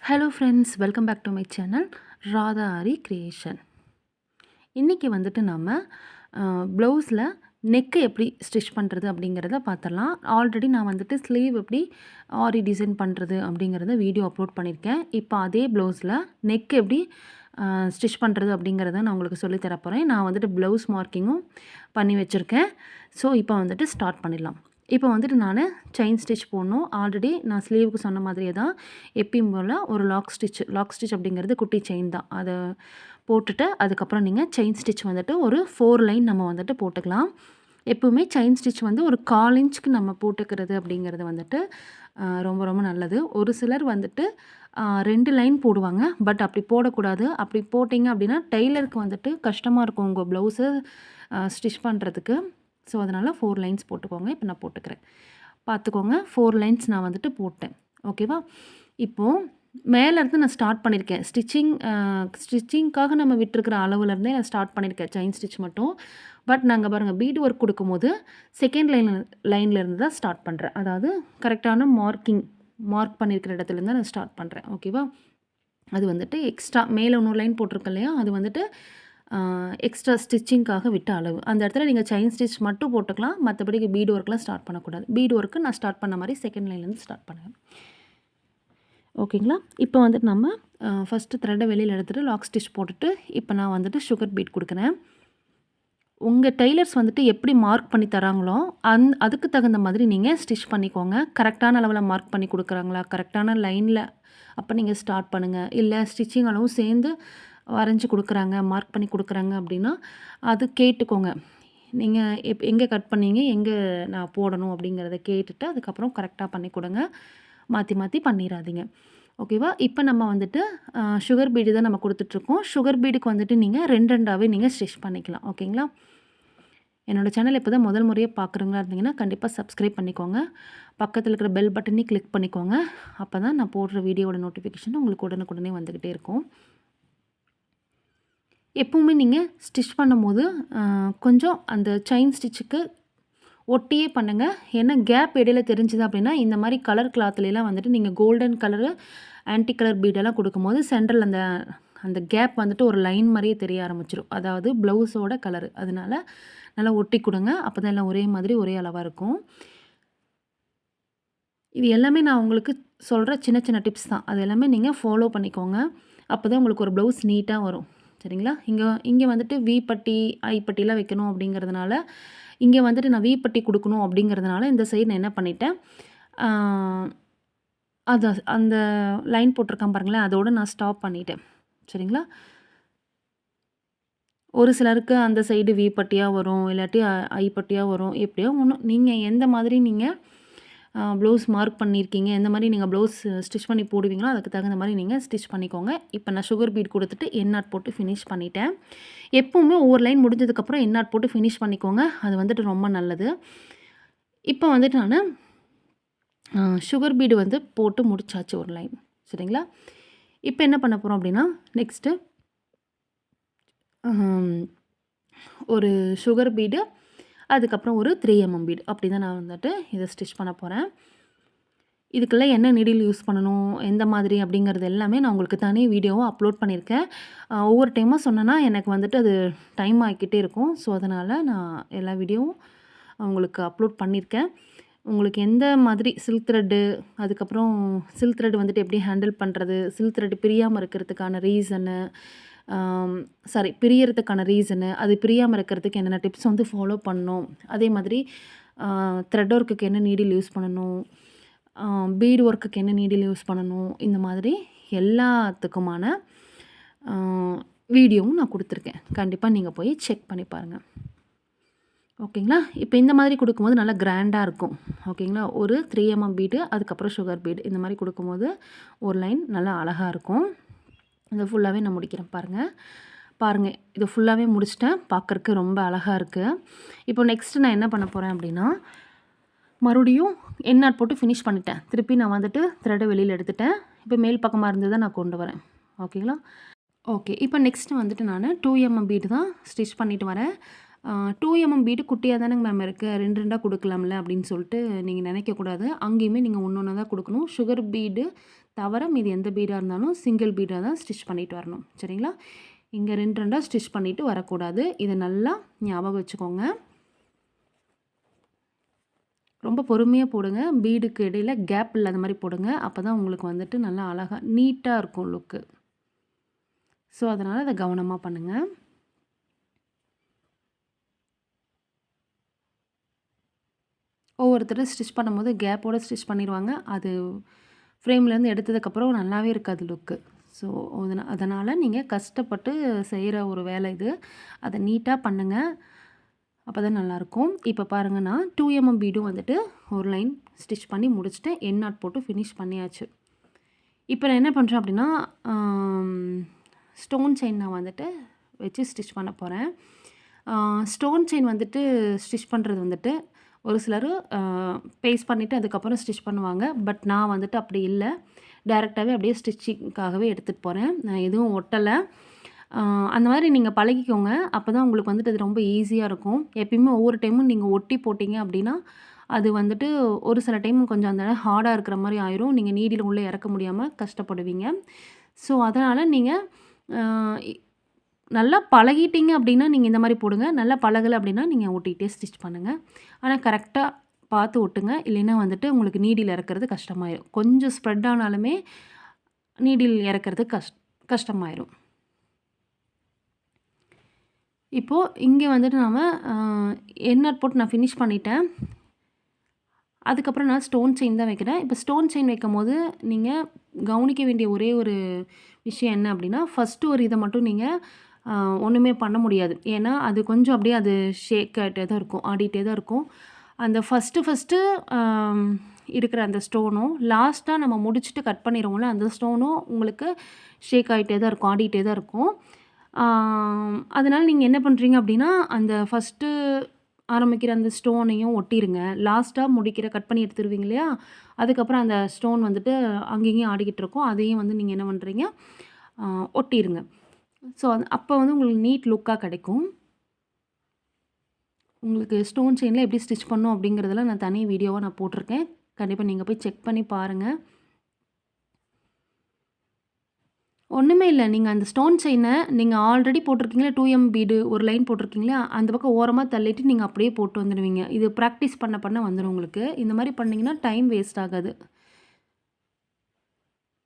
Hello friends, welcome back to my channel Radha Aari creation. இன்றைக்கி வந்துட்டு நம்ம ப்ளவுஸில் நெக்கு எப்படி ஸ்டிச் பண்ணுறது அப்படிங்கிறத பார்த்துடலாம். ஆல்ரெடி நான் வந்துட்டு ஸ்லீவ் எப்படி ஆரி டிசைன் பண்ணுறது அப்படிங்கிறத வீடியோ அப்லோட் பண்ணியிருக்கேன். இப்போ அதே ப்ளவுஸில் நெக் எப்படி ஸ்டிச் பண்ணுறது அப்படிங்கிறத நான் உங்களுக்கு சொல்லி தரப்போகிறேன். நான் வந்துட்டு ப்ளவுஸ் மார்க்கிங்கும் பண்ணி வச்சுருக்கேன். ஸோ இப்போ வந்துட்டு ஸ்டார்ட் பண்ணிடலாம். இப்போ வந்துட்டு நான் செயின் ஸ்டிச் போடணும். ஆல்ரெடி நான் ஸ்லீவுக்கு சொன்ன மாதிரியே தான் எப்பயும் போல் ஒரு லாக் ஸ்டிச் அப்படிங்கிறது குட்டி செயின் தான். அதை போட்டுட்டு அதுக்கப்புறம் நீங்கள் செயின் ஸ்டிச் வந்துட்டு ஒரு 4 லைன் நம்ம வந்துட்டு போட்டுக்கலாம். எப்போவுமே செயின் ஸ்டிச் வந்து ஒரு 1/4 இன்ச்சுக்கு நம்ம போட்டுக்கிறது அப்படிங்கிறது வந்துட்டு ரொம்ப ரொம்ப நல்லது. ஒரு சிலர் வந்துட்டு 2 லைன் போடுவாங்க. பட் அப்படி போடக்கூடாது. அப்படி போட்டிங்க அப்படின்னா டெய்லருக்கு வந்துட்டு கஷ்டமாக இருக்கும் உங்கள் ப்ளவுஸை ஸ்டிச் பண்ணுறதுக்கு. ஸோ அதனால் 4 லைன்ஸ் போட்டுக்கோங்க. இப்போ நான் போட்டுக்கிறேன். பார்த்துக்கோங்க, 4 லைன்ஸ் நான் வந்துட்டு போட்டேன். ஓகேவா? இப்போது மேலேருந்து நான் ஸ்டார்ட் பண்ணியிருக்கேன். ஸ்டிச்சிங்க்காக நம்ம விட்டுருக்கிற அளவுலேருந்தே நான் ஸ்டார்ட் பண்ணியிருக்கேன் செயின் ஸ்டிச் மட்டும். பட் நாங்கள் பாருங்கள் பீட் ஒர்க் கொடுக்கும்போது செகண்ட் லைன்லேருந்து தான் ஸ்டார்ட் பண்ணுறேன். அதாவது கரெக்டான மார்க் பண்ணியிருக்கிற இடத்துலேருந்து தான் நான் ஸ்டார்ட் பண்ணுறேன். ஓகேவா? அது வந்துட்டு எக்ஸ்ட்ரா மேலே இன்னொரு லைன் போட்டிருக்கேன் இல்லையா, அது வந்துட்டு எக்ஸ்ட்ரா ஸ்டிச்சிங்க்காக விட்ட அளவு. அந்த இடத்துல நீங்கள் செயின் ஸ்டிச் மட்டும் போட்டுக்கலாம். மற்றபடிக்கு பீட் ஒர்க்லாம் ஸ்டார்ட் பண்ணக்கூடாது. பீட் ஒர்க்கு நான் ஸ்டார்ட் பண்ண மாதிரி செகண்ட் லைன்லேருந்து ஸ்டார்ட் பண்ணுவேன். ஓகேங்களா? இப்போ வந்துட்டு நம்ம ஃபஸ்ட்டு த்ரெட்டை வெளியில் எடுத்துகிட்டு லாக் ஸ்டிச் போட்டுட்டு இப்போ நான் வந்துட்டு சுகர் பீட் கொடுக்குறேன். உங்கள் டெய்லர்ஸ் வந்துட்டு எப்படி மார்க் பண்ணி தராங்களோ அதுக்கு தகுந்த மாதிரி நீங்கள் ஸ்டிச் பண்ணிக்கோங்க. கரெக்டான அளவில் மார்க் பண்ணி கொடுக்குறாங்களா, கரெக்டான லைனில் அப்போ நீங்கள் ஸ்டார்ட் பண்ணுங்கள். இல்லை ஸ்டிச்சிங் அளவும் சேர்ந்து வரைஞ்சி கொடுக்குறாங்க, மார்க் பண்ணி கொடுக்குறாங்க அப்படின்னா அது கேட்டுக்கோங்க. நீங்கள் எங்கே கட் பண்ணீங்க, எங்கே நான் போடணும் அப்படிங்கிறத கேட்டுட்டு அதுக்கப்புறம் கரெக்டாக பண்ணி கொடுங்க. மாற்றி மாற்றி பண்ணிடாதீங்க. ஓகேவா? இப்போ நம்ம வந்துட்டு சுகர் பீடு தான் நம்ம கொடுத்துட்ருக்கோம். சுகர் பீடுக்கு வந்துட்டு நீங்கள் 2 நீங்கள் ஸ்டிச் பண்ணிக்கலாம். ஓகேங்களா? என்னோடய சேனல் இப்போ தான் முதல் முறையாக பார்க்குறவங்களா இருந்தீங்கன்னா கண்டிப்பாக சப்ஸ்கிரைப் பண்ணிக்கோங்க. பக்கத்தில் இருக்கிற பெல் பட்டனையும் கிளிக் பண்ணிக்கோங்க. அப்போ தான் நான் போடுற வீடியோட நோட்டிஃபிகேஷன் உங்களுக்கு உடனுக்குடனே வந்துக்கிட்டே இருக்கும். எப்பவுமே நீங்கள் ஸ்டிச் பண்ணும்போது கொஞ்சம் அந்த செயின் ஸ்டிச்சுக்கு ஒட்டியே பண்ணுங்கள். ஏன்னா கேப் இடையில தெரிஞ்சுது அப்படின்னா இந்த மாதிரி கலர் கிளாத்லாம் வந்துட்டு நீங்கள் கோல்டன் கலரு ஆன்டி கலர் பீடெல்லாம் கொடுக்கும்போது சென்ட்ரல் அந்த கேப் வந்துட்டு ஒரு லைன் மாதிரியே தெரிய ஆரம்பிச்சிடும். அதாவது ப்ளவுஸோட கலரு. அதனால நல்லா ஒட்டி கொடுங்க. அப்போ தான் எல்லாம் ஒரே மாதிரி ஒரே அளவாக இருக்கும். இது எல்லாமே நான் உங்களுக்கு சொல்கிற சின்ன சின்ன டிப்ஸ் தான். அது எல்லாமே நீங்கள் ஃபாலோ பண்ணிக்கோங்க. அப்போ தான் உங்களுக்கு ஒரு ப்ளவுஸ் நீட்டாக வரும். சரிங்களா? இங்கே வந்துட்டு வி பட்டி, ஐ பட்டிலாம் வைக்கணும் அப்படிங்கிறதுனால இங்கே வந்துட்டு நான் வி பட்டி கொடுக்கணும் அப்படிங்கிறதுனால இந்த சைடு நான் என்ன பண்ணிட்டேன், அந்த லைன் போட்டிருக்கேன் பாருங்களேன், அதோடு நான் ஸ்டாப் பண்ணிட்டேன். சரிங்களா? ஒரு சிலருக்கு அந்த சைடு வி பட்டியாக வரும், இல்லாட்டி ஐ பட்டியாக வரும். எப்படியோ ஒன்று நீங்கள் எந்த மாதிரி நீங்கள் ப்ளவுஸ் மார்க் பண்ணியிருக்கீங்க, எந்த மாதிரி நீங்கள் ப்ளவுஸ் ஸ்டிச் பண்ணி போடுவீங்களோ அதுக்கு தகுந்த மாதிரி நீங்கள் ஸ்டிச் பண்ணிக்கோங்க. இப்போ நான் சுகர் பீட் கொடுத்துட்டு என் நாட் போட்டு ஃபினிஷ் பண்ணிட்டேன். எப்போவுமே ஒவ்வொரு லைன் முடிஞ்சதுக்கப்புறம் என் நாட் போட்டு ஃபினிஷ் பண்ணிக்கோங்க. அது வந்துட்டு ரொம்ப நல்லது. இப்போ வந்துட்டு நான் சுகர் பீடு வந்து போட்டு முடிச்சாச்சு ஒரு லைன். சரிங்களா? இப்போ என்ன பண்ண போகிறோம் அப்படின்னா நெக்ஸ்ட்டு ஒரு சுகர் பீடு, அதுக்கப்புறம் ஒரு 3 mm பீடு அப்படி தான் நான் வந்துட்டு இதை ஸ்டிச் பண்ண போகிறேன். இதுக்கெல்லாம் என்ன நீடில் யூஸ் பண்ணணும், எந்த மாதிரி அப்படிங்கிறது எல்லாமே நான் உங்களுக்கு தனி வீடியோவும் அப்லோட் பண்ணியிருக்கேன். ஒவ்வொரு டைமாக சொன்னேன்னா எனக்கு வந்துட்டு அது டைம் ஆகிக்கிட்டே இருக்கும். ஸோ அதனால் நான் எல்லா வீடியோவும் உங்களுக்கு அப்லோட் பண்ணியிருக்கேன். உங்களுக்கு எந்த மாதிரி சில்க் த்ரெட்டு, அதுக்கப்புறம் சில்க் த்ரெட் வந்துட்டு எப்படி ஹேண்டில் பண்ணுறது, சில்க் த்ரெட் பிரியாமல் இருக்கிறதுக்கான ரீசனு, பிரியறதுக்கான ரீசனு, அது பிரியாமல் இருக்கிறதுக்கு என்னென்ன டிப்ஸ் வந்து ஃபாலோ பண்ணணும், அதே மாதிரி த்ரெட் ஒர்க்குக்கு என்ன நீடில் யூஸ் பண்ணணும், பீட் ஒர்க்குக்கு என்ன நீடில் யூஸ் பண்ணணும், இந்த மாதிரி எல்லாத்துக்குமான வீடியோவும் நான் கொடுத்துருக்கேன். கண்டிப்பாக நீங்கள் போய் செக் பண்ணி பாருங்கள். ஓகேங்களா? இப்போ இந்த மாதிரி கொடுக்கும்போது நல்லா கிராண்டாக இருக்கும். ஓகேங்களா? ஒரு 3 mm பீடு, அதுக்கப்புறம் சுகர் பீடு இந்த மாதிரி கொடுக்கும்போது ஒரு லைன் நல்லா அழகாக இருக்கும். இதை ஃபுல்லாகவே நான் முடிக்கிறேன் பாருங்கள். இதை ஃபுல்லாகவே முடிச்சிட்டேன். பார்க்குறக்கு ரொம்ப அழகாக இருக்குது. இப்போ நெக்ஸ்ட்டு நான் என்ன பண்ண போகிறேன் அப்படின்னா, மறுபடியும் என் நாட் போட்டு ஃபினிஷ் பண்ணிட்டேன். திருப்பி நான் வந்துட்டு த்ரெட்டை வெளியில் எடுத்துட்டேன். இப்போ மேல் பக்கமாக இருந்ததை நான் கொண்டு வரேன். ஓகேங்களா? ஓகே. இப்போ நெக்ஸ்ட்டு வந்துட்டு நான் 2 mm பீடு தான் ஸ்டிச் பண்ணிட்டு வரேன். 2 mm பீடு குட்டியாக தானேங்க மேம் இருக்குது, 2 கொடுக்கலாம்ல அப்படின்னு சொல்லிட்டு நீங்கள் நினைக்கக்கூடாது. அங்கேயுமே நீங்கள் ஒன்று தான் கொடுக்கணும். சுகர் பீடு தவிர மீதி எந்த பீடாக இருந்தாலும் சிங்கிள் பீடாக தான் ஸ்டிச் பண்ணிட்டு வரணும். சரிங்களா? இங்கே 2 2 ஸ்டிச் பண்ணிவிட்டு வரக்கூடாது. இதை நல்லா ஞாபகம் வச்சுக்கோங்க. ரொம்ப பொறுமையாக போடுங்க. பீடுக்கு இடையில கேப் இல்லாத மாதிரி போடுங்க. அப்போ தான் உங்களுக்கு வந்துட்டு நல்லா அழகாக நீட்டாக இருக்கும் லுக்கு. ஸோ அதனால் அதை கவனமாக பண்ணுங்கள். ஒவ்வொருத்தரும் ஸ்டிச் பண்ணும்போது கேப்போடு ஸ்டிச் பண்ணிடுவாங்க. அது ஃப்ரேம்லேருந்து எடுத்ததுக்கப்புறம் நல்லாவே இருக்காது லுக்கு. ஸோ அதனால் நீங்கள் கஷ்டப்பட்டு செய்கிற ஒரு வேலை இது. அதை நீட்டாக பண்ணுங்கள். அப்போ தான் நல்லாயிருக்கும். இப்போ பாருங்கள், நான் 2 mm பீடும் வந்துட்டு ஒரு லைன் ஸ்டிச் பண்ணி முடிச்சுட்டேன். எண்ட் நாட் போட்டு ஃபினிஷ் பண்ணியாச்சு. இப்போ நான் என்ன பண்ணுறேன் அப்படின்னா, ஸ்டோன் செயின் நான் வந்துட்டு வச்சு ஸ்டிச் பண்ண போகிறேன். ஸ்டோன் செயின் வந்துட்டு ஸ்டிச் பண்ணுறது வந்துட்டு ஒரு சிலர் பேஸ்ட் பண்ணிவிட்டு அதுக்கப்புறம் ஸ்டிச் பண்ணுவாங்க. பட் நான் வந்துட்டு அப்படி இல்லை. டைரெக்டாகவே அப்படியே ஸ்டிச்சிங்காகவே எடுத்துகிட்டு போகிறேன். நான் எதுவும் ஒட்டலை. அந்த மாதிரி நீங்கள் பழகிக்கோங்க. அப்போ தான் உங்களுக்கு வந்துட்டு அது ரொம்ப ஈஸியாக இருக்கும். எப்பயுமே ஒவ்வொரு டைமும் நீங்கள் ஒட்டி போட்டிங்க அப்படின்னா, அது வந்துட்டு ஒரு சில டைம் கொஞ்சம் அந்த ஹார்டாக இருக்கிற மாதிரி ஆயிரும். நீங்கள் நீடில் உள்ளே இறக்க முடியாமல் கஷ்டப்படுவீங்க. ஸோ அதனால் நீங்கள் நல்லா பழகிட்டீங்க அப்படின்னா நீங்கள் இந்த மாதிரி போடுங்க. நல்லா பழகலை அப்படின்னா நீங்கள் ஒட்டிகிட்டே ஸ்டிச் பண்ணுங்கள். ஆனால் கரெக்டாக பார்த்து ஒட்டுங்க. இல்லைன்னா வந்துட்டு உங்களுக்கு நீடில் இறக்கிறது கஷ்டமாயிரும். கொஞ்சம் ஸ்ப்ரெட் ஆனாலுமே நீடில் இறக்கிறது கஷ்டமாயிரும். இப்போது இங்கே வந்துட்டு நம்ம எண்ட் நாட் போட்டு நான் ஃபினிஷ் பண்ணிட்டேன். அதுக்கப்புறம் நான் ஸ்டோன் செயின் தான் வைக்கிறேன். இப்போ ஸ்டோன் செயின் வைக்கும்போது நீங்கள் கவனிக்க வேண்டிய ஒரே ஒரு விஷயம் என்ன அப்படின்னா, ஃபஸ்ட்டு ஒரு இதை மட்டும் நீங்கள் ஒன்றுமே பண்ண முடியாது. ஏன்னா அது கொஞ்சம் அப்படியே அது ஷேக் ஆகிட்டே தான் இருக்கும், ஆடிட்டே தான் இருக்கும். அந்த ஃபஸ்ட்டு இருக்கிற அந்த ஸ்டோனும் லாஸ்ட்டாக நம்ம முடிச்சுட்டு கட் பண்ணிடுவோம்ல, அந்த ஸ்டோனும் உங்களுக்கு ஷேக் ஆகிட்டே தான் இருக்கும், ஆடிட்டே தான் இருக்கும். அதனால் நீங்கள் என்ன பண்ணுறீங்க அப்படின்னா, அந்த ஃபஸ்ட்டு ஆரம்பிக்கிற அந்த ஸ்டோனையும் ஒட்டிருங்க. லாஸ்ட்டாக முடிக்கிற கட் பண்ணி எடுத்துருவீங்க இல்லையா, அதுக்கப்புறம் அந்த ஸ்டோன் வந்துட்டு அங்கேயும் ஆடிக்கிட்டு இருக்கும். அதையும் வந்து நீங்கள் என்ன பண்ணுறீங்க, ஒட்டிருங்க. ஸோ அப்போ வந்து உங்களுக்கு நீட் லுக்காக கிடைக்கும். உங்களுக்கு ஸ்டோன் செயினில் எப்படி ஸ்டிச் பண்ணணும் அப்படிங்கிறதெல்லாம் நான் தனி வீடியோவாக நான் போட்டிருக்கேன். கண்டிப்பாக நீங்கள் போய் செக் பண்ணி பாருங்கள். ஒன்றுமே இல்லை. நீங்கள் அந்த ஸ்டோன் செயினை நீங்கள் ஆல்ரெடி போட்டிருக்கீங்களா 2 mm பீடு ஒரு லைன் போட்டிருக்கீங்களா, அந்த பக்கம் ஓரமாக தள்ளிட்டு நீங்கள் அப்படியே போட்டு வந்துடுவீங்க. இது ப்ராக்டிஸ் பண்ண வந்துடும் உங்களுக்கு. இந்த மாதிரி பண்ணிங்கன்னா டைம் வேஸ்ட் ஆகாது.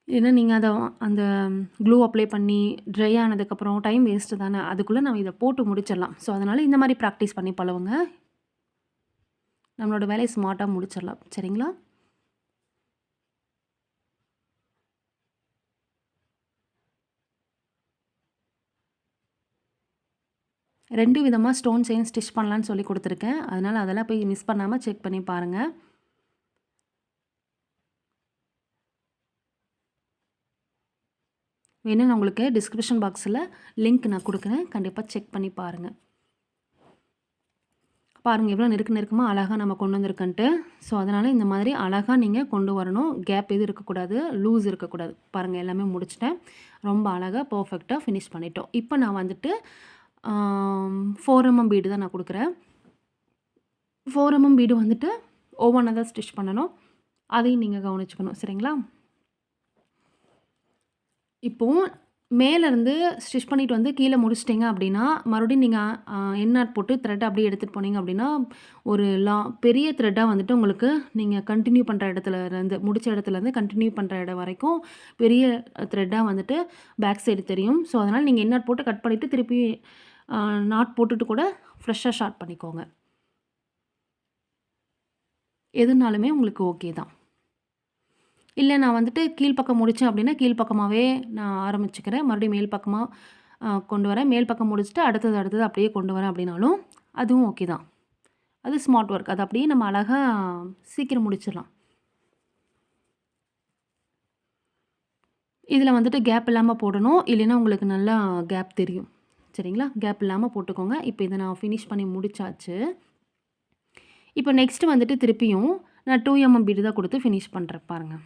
ஏன்னா நீங்கள் அதை அந்த க்ளூ அப்ளை பண்ணி ட்ரை ஆனதுக்கப்புறம் டைம் வேஸ்ட்டு தானே. அதுக்குள்ளே நம்ம இதை போட்டு முடிச்சிடலாம். ஸோ அதனால் இந்த மாதிரி ப்ராக்டிஸ் பண்ணி பழகுங்க. நம்மளோட வேலையை ஸ்மார்ட்டாக முடிச்சிடலாம். சரிங்களா? ரெண்டு விதமாக ஸ்டோன் செயின் ஸ்டிச் பண்ணலான்னு சொல்லி கொடுத்துருக்கேன். அதனால் அதெல்லாம் போய் மிஸ் பண்ணாமல் செக் பண்ணி பாருங்கள். வேணும் நான் உங்களுக்கு டிஸ்கிரிப்ஷன் பாக்ஸில் லிங்க் நான் கொடுக்குறேன். கண்டிப்பாக செக் பண்ணி பாருங்கள். பாருங்கள் எவ்வளோ நெருக்கமாக அழகாக நம்ம கொண்டு வந்திருக்கன்ட்டு. ஸோ அதனால் இந்த மாதிரி அழகாக நீங்கள் கொண்டு வரணும். கேப் எதுவும் இருக்கக்கூடாது, லூஸ் இருக்கக்கூடாது. பாருங்கள் எல்லாமே முடிச்சிட்டேன். ரொம்ப அழகாக பர்ஃபெக்டாக ஃபினிஷ் பண்ணிட்டோம். இப்போ நான் வந்துட்டு 4 mm பீடு தான் நான் கொடுக்குறேன். 4 mm பீடு வந்துட்டு ஒவ்வொன்றா தான் ஸ்டிச் பண்ணணும். அதையும் நீங்கள் கவனிச்சுக்கணும். சரிங்களா? இப்போது மேலேருந்து ஸ்டிச் பண்ணிவிட்டு வந்து கீழே முடிச்சிட்டிங்க அப்படின்னா, மறுபடியும் நீங்கள் எண்ட் நாட் போட்டு த்ரெட் அப்படியே எடுத்துகிட்டு போனீங்க அப்படின்னா, ஒரு பெரிய த்ரெட்டாக வந்துட்டு உங்களுக்கு நீங்கள் கண்டினியூ பண்ணுற இடத்துலேருந்து முடிச்ச இடத்துலேருந்து கண்டினியூ பண்ணுற இடம் வரைக்கும் பெரிய த்ரெட்டாக வந்துட்டு பேக் சைடு தெரியும். ஸோ அதனால் நீங்கள் எண்ட் நாட் போட்டு கட் பண்ணிவிட்டு திருப்பி நாட் போட்டுட்டு கூட ஃப்ரெஷ்ஷாக ஷார்ட் பண்ணிக்கோங்க. எதுனாலுமே உங்களுக்கு ஓகே தான். இல்லை நான் வந்துட்டு கீழ்ப்பக்கம் முடித்தேன் அப்படின்னா கீழ்ப்பக்கமாகவே நான் ஆரம்பிச்சுக்கிறேன். மறுபடியும் மேல் பக்கமாக கொண்டு வரேன். மேல் பக்கம் முடிச்சுட்டு அடுத்தது அப்படியே கொண்டு வரேன் அப்படின்னாலும் அதுவும் ஓகே தான். அது ஸ்மார்ட் ஒர்க். அது அப்படியே நம்ம அழகாக சீக்கிரம் முடிச்சிடலாம். இதில் வந்துட்டு கேப் இல்லாமல் போடணும். இல்லைன்னா உங்களுக்கு நல்லா கேப் தெரியும். சரிங்களா? கேப் இல்லாமல் போட்டுக்கோங்க. இப்போ இதை நான் ஃபினிஷ் பண்ணி முடிச்சாச்சு. இப்போ நெக்ஸ்ட்டு வந்துட்டு திருப்பியும் நான் 2 mm பீடு தான் கொடுத்து ஃபினிஷ் பண்ணுறேன். பாருங்கள்,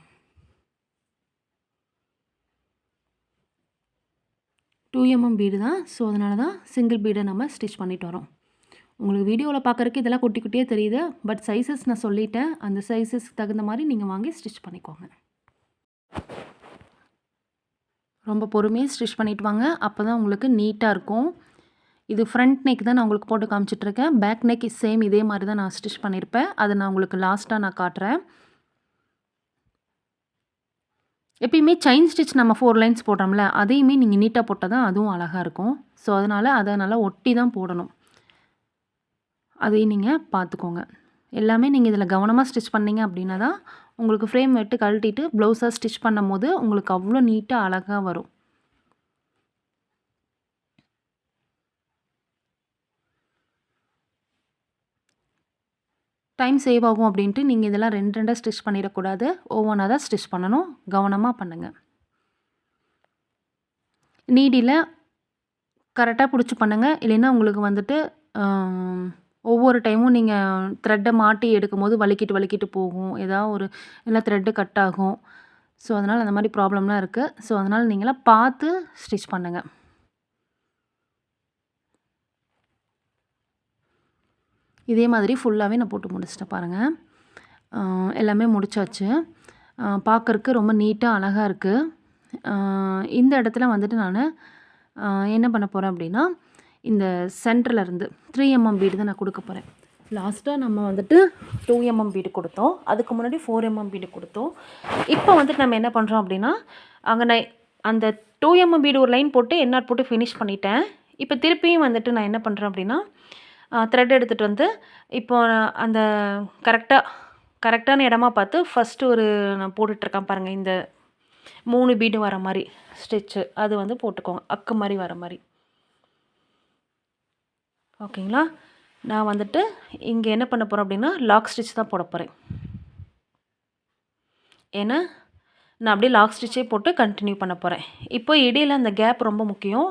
2 mm பீடு தான். ஸோ அதனால தான் சிங்கிள் பீடை நம்ம ஸ்டிச் பண்ணிட்டு வரோம். உங்களுக்கு வீடியோவில் பார்க்குறக்கு இதெல்லாம் குட்டி குட்டியே தெரியுது. பட் சைஸஸ் நான் சொல்லிட்டேன். அந்த சைஸஸ்க்கு தகுந்த மாதிரி நீங்கள் வாங்கி ஸ்டிச் பண்ணிக்கோங்க. ரொம்ப பொறுமையாக ஸ்டிச் பண்ணிட்டு வாங்க. அப்போ தான் உங்களுக்கு நீட்டாக இருக்கும். இது ஃப்ரண்ட் நெக் தான் நான் உங்களுக்கு போட்டு காமிச்சிட்ருக்கேன். பேக் நெக் சேம் இதே மாதிரி தான் நான் ஸ்டிச் பண்ணியிருப்பேன். அதை நான் உங்களுக்கு லாஸ்ட்டாக நான் காட்டுறேன். எப்பயுமே செயின் ஸ்டிச் நம்ம 4 லைன்ஸ் போடுறோம்ல, அதையுமே நீங்கள் நீட்டாக போட்டால் தான் அதுவும் அழகாக இருக்கும். ஸோ அதனால் அதை நல்லா ஒட்டி தான் போடணும். அதையும் நீங்கள் பார்த்துக்கோங்க. எல்லாமே நீங்கள் இதில் கவனமாக ஸ்டிச் பண்ணீங்க அப்படின்னா தான் உங்களுக்கு ஃப்ரேம் விட்டு கழட்டிட்டு ப்ளவுஸாக ஸ்டிச் பண்ணும்போது உங்களுக்கு அவ்வளோ நீட்டாக அழகாக வரும். டைம் சேவ் ஆகும் அப்படின்ட்டு நீங்கள் இதெல்லாம் 2 2 ஸ்டிச் பண்ணிடக்கூடாது. ஒவ்வொன்றா தான் ஸ்டிச் பண்ணணும். கவனமாக பண்ணுங்கள். நீடியில் கரெக்டாக பிடிச்சி பண்ணுங்கள். இல்லைன்னா உங்களுக்கு வந்துட்டு ஒவ்வொரு டைமும் நீங்கள் த்ரெட்டை மாட்டி எடுக்கும்போது வலிக்கிட்டு போகும். ஏதாவது ஒரு இல்லை த்ரெட்டு கட் ஆகும். ஸோ அதனால் அந்த மாதிரி ப்ராப்ளம்லாம் இருக்குது. ஸோ அதனால் நீங்களாம் பார்த்து ஸ்டிச் பண்ணுங்கள். இதே மாதிரி ஃபுல்லாகவே நான் போட்டு முடிச்சிட்டேன் பாருங்கள். எல்லாமே முடிச்சாச்சு. பார்க்கறக்கு ரொம்ப நீட்டாக அழகாக இருக்குது. இந்த இடத்துல வந்துட்டு நான் என்ன பண்ண போகிறேன் அப்படின்னா, இந்த சென்டர்லேருந்து 3 mm பீடு தான் நான் கொடுக்க போகிறேன். லாஸ்ட்டாக நம்ம வந்துட்டு 2 mm பீடு கொடுத்தோம். அதுக்கு முன்னாடி 4 mm பீடு கொடுத்தோம். இப்போ வந்துட்டு நம்ம என்ன பண்ணுறோம் அப்படின்னா, அங்கே நான் அந்த 2 mm பீடு ஒரு லைன் போட்டு எண்ணாட் போட்டு ஃபினிஷ் பண்ணிட்டேன். இப்போ திருப்பியும் வந்துட்டு நான் என்ன பண்ணுறேன் அப்படின்னா, த்ரெட் எடுத்துகிட்டு வந்து இப்போ அந்த கரெக்டான இடமா பார்த்து ஃபஸ்ட்டு ஒரு நான் போட்டுட்ருக்கேன் பாருங்கள். இந்த 3 பீடு வர மாதிரி ஸ்டிச்சு அது வந்து போட்டுக்கோங்க. அக்கு மாதிரி வர மாதிரி. ஓகேங்களா? நான் வந்துட்டு இங்கே என்ன பண்ண போகிறேன் அப்படின்னா, லாக் ஸ்டிச் தான் போட போகிறேன். ஏன்னா நான் அப்படியே லாக் ஸ்டிச்சே போட்டு கண்டினியூ பண்ண போகிறேன். இப்போ இடையில் அந்த கேப் ரொம்ப முக்கியம்.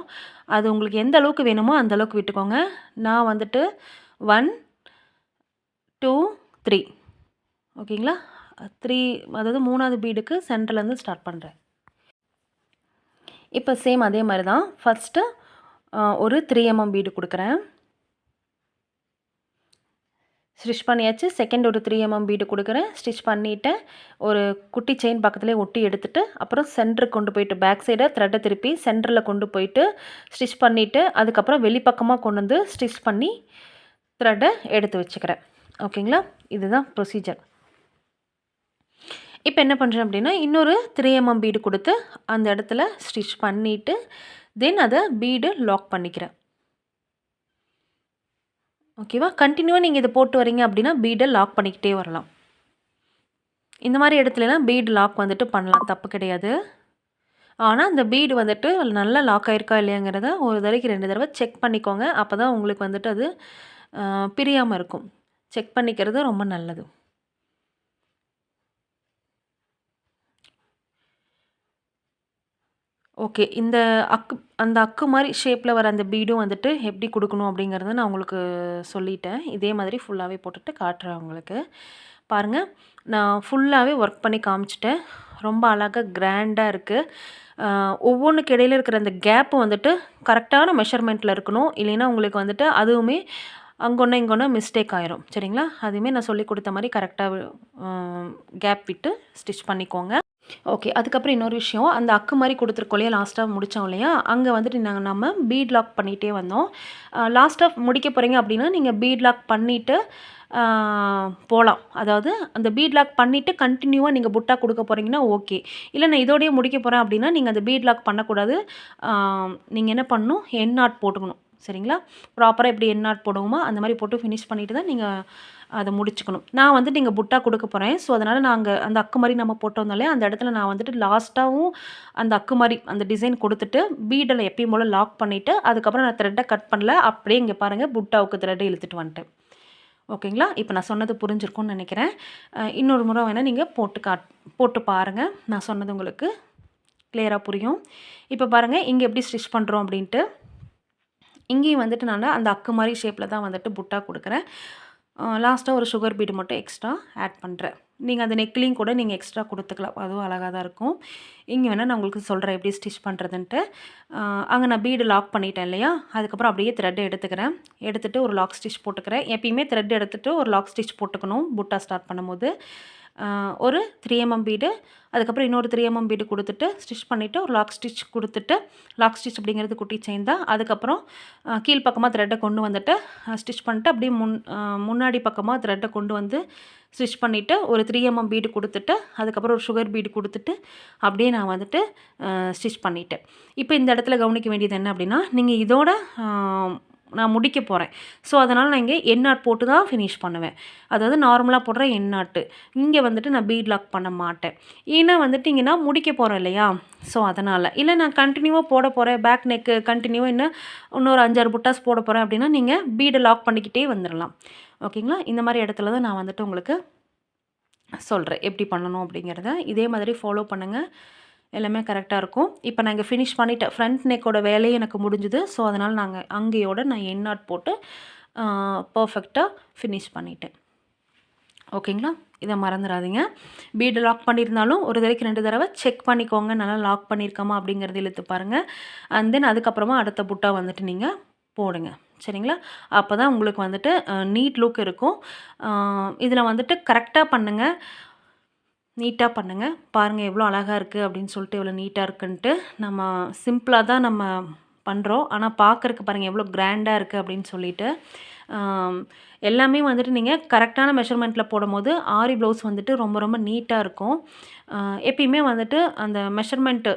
அது உங்களுக்கு எந்த அளவுக்கு வேணுமோ அந்த அளவுக்கு விட்டுக்கோங்க. நான் வந்துட்டு 1 2 3 ஓகேங்களா? 3 அதாவது 3வது பீடுக்கு சென்டர்லேருந்து ஸ்டார்ட் பண்ணுறேன். இப்போ சேம் அதே மாதிரி தான். ஃபஸ்ட்டு ஒரு 3 mm பீடு கொடுக்குறேன். ஸ்டிச் பண்ணியாச்சு. செகண்ட் ஒரு 3 mm பீடு கொடுக்குறேன். ஸ்டிச் பண்ணிவிட்டு ஒரு குட்டி செயின் பக்கத்துலேயே ஒட்டி எடுத்துகிட்டு அப்புறம் சென்டருக்கு கொண்டு போயிட்டு பேக் சைடை த்ரெட்டை திருப்பி சென்டரில் கொண்டு போயிட்டு ஸ்டிச் பண்ணிவிட்டு அதுக்கப்புறம் வெளிப்பக்கமாக கொண்டு வந்து ஸ்டிச் பண்ணி த்ரெட்டை எடுத்து வச்சுக்கிறேன். ஓகேங்களா? இதுதான் ப்ரொசீஜர். இப்போ என்ன பண்ணுறேன் அப்படின்னா, இன்னொரு 3 mm பீடு கொடுத்து அந்த இடத்துல ஸ்டிச் பண்ணிவிட்டு தென் அதை பீடு லாக் பண்ணிக்கிறேன். ஓகேவா? கண்டினியூவாக நீங்கள் இதை போட்டு வரீங்க அப்படின்னா பீடை லாக் பண்ணிக்கிட்டே வரலாம். இந்த மாதிரி இடத்துலலாம் பீடு லாக் வந்துட்டு பண்ணலாம், தப்பு கிடையாது. ஆனால் அந்த பீடு வந்துட்டு நல்லா லாக் ஆகிருக்கா இல்லையாங்கிறத ஒரு தடவைக்கு 2 தடவை செக் பண்ணிக்கோங்க. அப்போ தான் உங்களுக்கு வந்துட்டு அது பிரியாமல் இருக்கும். செக் பண்ணிக்கிறது ரொம்ப நல்லது. ஓகே. அந்த அக்கு மாதிரி ஷேப்பில் வர அந்த பீடும் வந்துட்டு எப்படி கொடுக்கணும் அப்படிங்கிறத நான் உங்களுக்கு சொல்லிட்டேன். இதே மாதிரி ஃபுல்லாகவே போட்டுட்டு காட்டுறேன் உங்களுக்கு. பாருங்கள், நான் ஃபுல்லாகவே ஒர்க் பண்ணி காமிச்சிட்டேன். ரொம்ப அழகாக கிராண்டாக இருக்குது. ஒவ்வொன்றுக்கு இடையில இருக்கிற அந்த கேப்பு வந்துட்டு கரெக்டான மெஷர்மெண்ட்டில் இருக்கணும். இல்லைன்னா உங்களுக்கு வந்துட்டு அதுவுமே அங்கொன்று இங்கொன்று மிஸ்டேக் ஆயிரும். சரிங்களா? அதுவுமே நான் சொல்லிக் கொடுத்த மாதிரி கரெக்டாக கேப் விட்டு ஸ்டிச் பண்ணிக்கோங்க. ஓகே. அதுக்கப்புறம் இன்னொரு விஷயம், அந்த அக்கு மாதிரி கொடுத்துருக்கோம் இல்லையா, லாஸ்ட்டாக முடித்தோம் இல்லையா, அங்கே வந்துட்டு நம்ம பீட் லாக் பண்ணிகிட்டே வந்தோம். லாஸ்ட்டாக முடிக்க போகிறீங்க அப்படின்னா நீங்கள் பீட் லாக் பண்ணிவிட்டு போகலாம். அதாவது அந்த பீட் லாக் பண்ணிவிட்டு கண்டினியூவாக நீங்கள் புட்டா கொடுக்க போகிறீங்கன்னா ஓகே. இல்லை நான் இதோடையே முடிக்க போகிறேன் அப்படின்னா நீங்கள் அந்த பீட் லாக் பண்ணக்கூடாது. நீங்கள் என்ன பண்ணணும், என் நாட் போட்டுக்கணும். சரிங்களா? ப்ராப்பராக எப்படி என் நாட் போடுவோமோ அந்த மாதிரி போட்டு ஃபினிஷ் பண்ணிவிட்டு தான் நீங்கள் அதை முடிச்சுக்கணும். நான் வந்துட்டு இங்கே புட்டா கொடுக்க போகிறேன். ஸோ அதனால் நாங்கள் அந்த அக்கு மாதிரி நம்ம போட்டு வந்தாலே அந்த இடத்துல நான் வந்துட்டு லாஸ்ட்டாகவும் அந்த அக்கு மாதிரி அந்த டிசைன் கொடுத்துட்டு பீடில் எப்பயும் போல் லாக் பண்ணிவிட்டு அதுக்கப்புறம் நான் த்ரெட்டை கட் பண்ணல. அப்படியே இங்கே பாருங்கள், புட்டாவுக்கு த்ரெட்டை இழுத்துட்டு வந்துட்டேன். ஓகேங்களா? இப்போ நான் சொன்னது புரிஞ்சிருக்கும்னு நினைக்கிறேன். இன்னொரு முறை வேணால் நீங்கள் போட்டு பாருங்கள். நான் சொன்னது உங்களுக்கு கிளியராக புரியும். இப்போ பாருங்கள், இங்கே எப்படி ஸ்டிச் பண்ணுறோம் அப்படின்ட்டு. இங்கேயும் வந்துட்டு நான் அந்த அக்கு மாதிரி ஷேப்பில் தான் வந்துட்டு புட்டா கொடுக்குறேன். லாஸ்ட்டாக ஒரு சுகர் பீடு மட்டும் எக்ஸ்ட்ரா ஆட் பண்ணுறேன். நீங்கள் அந்த நெக்லையும் கூட நீங்கள் எக்ஸ்ட்ரா கொடுத்துக்கலாம். அதுவும் அழகாக தான் இருக்கும். இங்கே வேணால் நான் உங்களுக்கு சொல்கிறேன் எப்படி ஸ்டிச் பண்ணுறதுன்ட்டு. அங்கே நான் பீடு லாக் பண்ணிட்டேன் இல்லையா, அதுக்கப்புறம் அப்படியே த்ரெட்டை எடுத்துக்கிறேன். எடுத்துகிட்டு ஒரு லாக் ஸ்டிச் போட்டுக்கிறேன். எப்பயுமே த்ரெட் எடுத்துகிட்டு ஒரு லாக் ஸ்டிச் போட்டுக்கணும் புட்டா ஸ்டார்ட் பண்ணும்போது. ஒரு 3 mm பீடு, அதுக்கப்புறம் இன்னொரு 3 mm பீடு கொடுத்துட்டு ஸ்டிச் பண்ணிவிட்டு ஒரு லாக் ஸ்டிச் கொடுத்துட்டு, லாக் ஸ்டிச் அப்படிங்கிறது குட்டி செயின் தான். அதுக்கப்புறம் கீழ் பக்கமாக த்ரெட்டை கொண்டு வந்துட்டு ஸ்டிச் பண்ணிட்டு அப்படியே முன்னாடி பக்கமாக த்ரெட்டை கொண்டு வந்து ஸ்டிச் பண்ணிவிட்டு ஒரு 3 mm பீடு கொடுத்துட்டு, அதுக்கப்புறம் ஒரு சுகர் பீடு கொடுத்துட்டு அப்படியே நான் வந்துட்டு ஸ்டிச் பண்ணிட்டேன். இப்போ இந்த இடத்துல கவனிக்க வேண்டியது என்ன அப்படின்னா, நீங்கள் இதோட நான் முடிக்க போகிறேன். ஸோ அதனால் நான் இங்கே என் நாட் போட்டு தான் ஃபினிஷ் பண்ணுவேன். அதாவது நார்மலாக போடுற என் நாட்டு. இங்கே வந்துட்டு நான் பீட் லாக் பண்ண மாட்டேன். ஏன்னா வந்துட்டு இங்கே நான் முடிக்க போகிறேன் இல்லையா? ஸோ அதனால். இல்லை நான் கண்டினியூவாக போட போகிறேன், பேக் நெக்கு கண்டினியூவாக இன்னொரு 5, 6 புட்டாஸ் போட போகிறேன் அப்படின்னா, நீங்கள் பீடை லாக் பண்ணிக்கிட்டே வந்துடலாம். ஓகேங்களா? இந்த மாதிரி இடத்துல தான் நான் வந்துட்டு உங்களுக்கு சொல்கிறேன் எப்படி பண்ணணும் அப்படிங்கிறத. இதே மாதிரி ஃபாலோ பண்ணுங்கள். எல்லாமே கரெக்டாக இருக்கும். இப்போ நான் இங்கே ஃபினிஷ் பண்ணிவிட்டேன். ஃப்ரண்ட் நெக்கோட வேலையும் எனக்கு முடிஞ்சுது. ஸோ அதனால் அங்கேயோட நான் என் நாட் போட்டு பர்ஃபெக்டாக ஃபினிஷ் பண்ணிட்டேன். ஓகேங்களா? இதை மறந்துடாதீங்க. பீடு லாக் பண்ணியிருந்தாலும் ஒரு தடவைக்கு 2 தடவை செக் பண்ணிக்கோங்க. நல்லா லாக் பண்ணியிருக்கோமா அப்படிங்கிறது இழுத்து பாருங்கள். அண்ட் தென் அதுக்கப்புறமா அடுத்த புட்டா வந்துட்டு நீங்கள் போடுங்க. சரிங்களா? அப்போ தான் உங்களுக்கு வந்துட்டு நீட் லுக் இருக்கும். இதில் வந்துட்டு கரெக்டாக பண்ணுங்கள். நீட்டாக பண்ணுங்கள். பாருங்கள் எவ்வளோ அழகாக இருக்குது அப்படின்னு சொல்லிட்டு, எவ்வளோ நீட்டாக இருக்குன்ட்டு. நம்ம சிம்பிளாக தான் நம்ம பண்ணுறோம். ஆனால் பார்க்குறக்கு பாருங்கள் எவ்வளோ கிராண்டாக இருக்குது அப்படின்னு சொல்லிட்டு. எல்லாமே வந்துட்டு நீங்கள் கரெக்டான மெஷர்மெண்ட்டில் போடும்போது ஆரி ப்ளவுஸ் வந்துட்டு ரொம்ப ரொம்ப நீட்டாக இருக்கும். எப்பயுமே வந்துட்டு அந்த மெஷர்மெண்ட்டு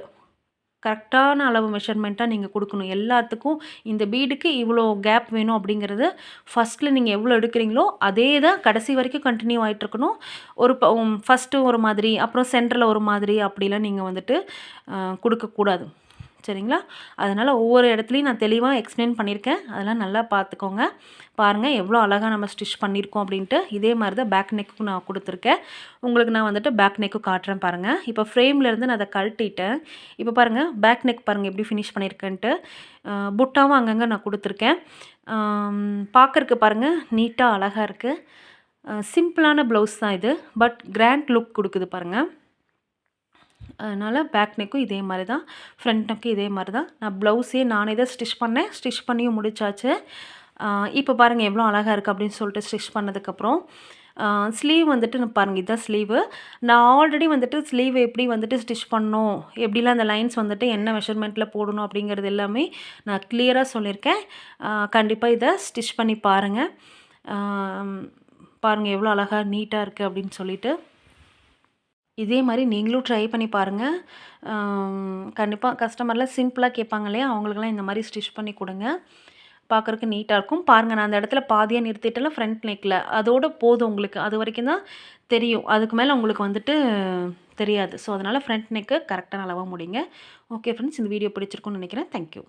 கரெக்டான அளவு மெஷர்மெண்ட்டாக நீங்கள் கொடுக்கணும். எல்லாத்துக்கும் இந்த பீடுக்கு இவ்வளோ கேப் வேணும் அப்படிங்கிறது ஃபஸ்ட்டில் நீங்கள் எவ்வளோ எடுக்கிறீங்களோ அதே தான் கடைசி வரைக்கும் கண்டினியூ ஆகிட்டுருக்கணும். ஒரு ஃபஸ்ட்டு ஒரு மாதிரி, அப்புறம் சென்டரில் ஒரு மாதிரி அப்படிலாம் நீங்கள் வந்துட்டு கொடுக்கக்கூடாது. சரிங்களா? அதனால் ஒவ்வொரு இடத்துலையும் நான் தெளிவாக எக்ஸ்பிளைன் பண்ணியிருக்கேன். அதெல்லாம் நல்லா பார்த்துக்கோங்க. பாருங்கள் எவ்வளோ அழகாக நம்ம ஸ்டிச் பண்ணியிருக்கோம் அப்படின்ட்டு. இதே மாதிரி தான் பேக் நெக்கும் நான் கொடுத்துருக்கேன். உங்களுக்கு நான் வந்துட்டு பேக் நெக்கும் காட்டுறேன் பாருங்கள். இப்போ ஃப்ரேம்லேருந்து நான் அதை கழட்டிட்டேன். இப்போ பாருங்கள் பேக் நெக் பாருங்கள் எப்படி ஃபினிஷ் பண்ணியிருக்கேன்ட்டு. புட்டாவும் அங்கங்கே நான் கொடுத்துருக்கேன். பார்க்குறக்கு பாருங்கள் நீட்டாக அழகாக இருக்குது. சிம்பிளான ப்ளவுஸ் தான் இது. பட் கிராண்ட் லுக் கொடுக்குது பாருங்கள். அதனால் பேக் நெக்கும் இதே மாதிரி தான், ஃப்ரண்ட் நெக்கும் இதே மாதிரி தான். நான் ப்ளவுஸே நானே தான் ஸ்டிச் பண்ணேன். ஸ்டிச் பண்ணியும் முடிச்சாச்சு. இப்போ பாருங்கள் எவ்வளோ அழகாக இருக்குது அப்படின்னு சொல்லிட்டு ஸ்டிச் பண்ணதுக்கப்புறம் ஸ்லீவ் வந்துட்டு பாருங்கள் இதுதான் ஸ்லீவு. நான் ஆல்ரெடி வந்துட்டு ஸ்லீவ் எப்படி வந்துட்டு ஸ்டிச் பண்ணணும், எப்படிலாம் அந்த லைன்ஸ் வந்துட்டு என்ன மெஷர்மெண்ட்டில் போடணும் அப்படிங்கிறது எல்லாமே நான் கிளியராக சொல்லியிருக்கேன். கண்டிப்பாக இதை ஸ்டிச் பண்ணி பாருங்கள். பாருங்கள் எவ்வளோ அழகாக நீட்டாக இருக்குது அப்படின்னு சொல்லிட்டு. இதே மாதிரி நீங்களும் ட்ரை பண்ணி பாருங்கள். கண்டிப்பாக கஸ்டமர்லாம் சிம்பிளாக கேட்பாங்க இல்லையா? அவங்களுக்கெல்லாம் இந்த மாதிரி ஸ்டிச் பண்ணி கொடுங்க. பார்க்குறக்கு நீட்டாக இருக்கும். பாருங்கள் நான் அந்த இடத்துல பாதியாக நிறுத்திட்டேன்ல ஃப்ரண்ட் நெக்கில். அதோடு போதும் உங்களுக்கு. அது வரைக்கும் தான் தெரியும். அதுக்கு மேலே உங்களுக்கு வந்துட்டு தெரியாது. ஸோ அதனால் ஃப்ரண்ட் நெக்கு கரெக்டான அளவாக முடிங்க. ஓகே ஃப்ரெண்ட்ஸ், இந்த வீடியோ பிடிச்சிருக்குன்னு நினைக்கிறேன். தேங்க்யூ.